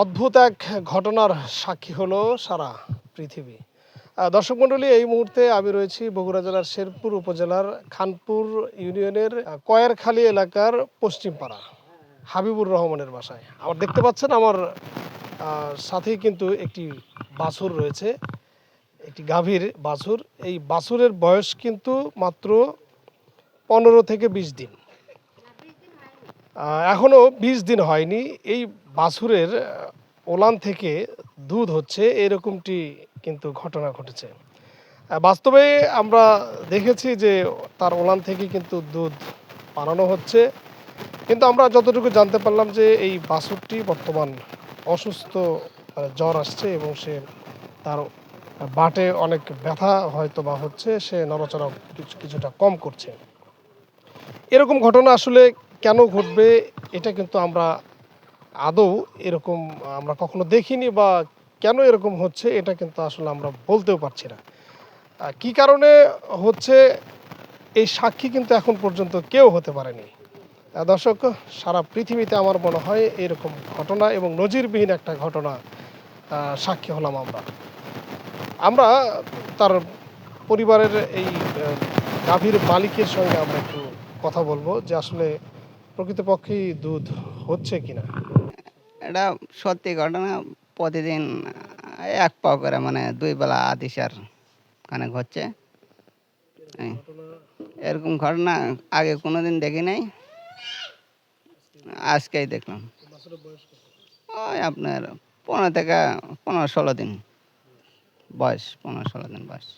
অদ্ভুত এক ঘটনার সাক্ষী হলো সারা পৃথিবী। দর্শক মণ্ডলী, এই মুহূর্তে আমি রয়েছি বগুড়া জেলার শেরপুর উপজেলার খানপুর ইউনিয়নের কয়েরখালী এলাকার পশ্চিমপাড়া হাবিবুর রহমানের বাসায়। আমার দেখতে পাচ্ছেন আমার সাথেই কিন্তু একটি বাছুর রয়েছে, একটি গাভীর বাছুর। এই বাছুরের বয়স কিন্তু মাত্র 15 থেকে 20 দিন, এখনও 20 দিন হয়নি। এই বাছুরের ওলান থেকে দুধ হচ্ছে, এরকমটি কিন্তু ঘটনা ঘটেছে। বাস্তবে আমরা দেখেছি যে তার ওলান থেকে কিন্তু দুধ বানানো হচ্ছে, কিন্তু আমরা যতটুকু জানতে পারলাম যে এই বাছুরটি বর্তমান অসুস্থ, জ্বর আসছে এবং সে তার বাটে অনেক ব্যথা হয়তো বা হচ্ছে, সে নড়াচড়া কিছুটা কম করছে। এরকম ঘটনা আসলে কেন ঘটবে, এটা কিন্তু আমরা আদৌ এরকম আমরা কখনো দেখিনি, বা কেন এরকম হচ্ছে এটা কিন্তু আসলে আমরা বলতেও পারছি না। কী কারণে হচ্ছে এই সাক্ষী কিন্তু এখন পর্যন্ত কেউ হতে পারেনি। দর্শক, সারা পৃথিবীতে আমার মনে হয় এরকম ঘটনা এবং নজিরবিহীন একটা ঘটনা সাক্ষী হলাম আমরা। আমরা তার পরিবারের এই গাভীর মালিকের সঙ্গে আমরা একটু কথা বলবো যে আসলে প্রকৃতপক্ষেই দুধ হচ্ছে কিনা। এটা সত্যি ঘটনা। প্রতিদিন এক পাও করে মানে 2 বেলা আদিশার খানেক হচ্ছে। এই, এরকম ঘটনা আগে কোনোদিন দেখি নাই, আজকেই দেখলাম। ওই আপনার 15 থেকে 15-16 দিন বয়স, 15-16 দিন বয়স।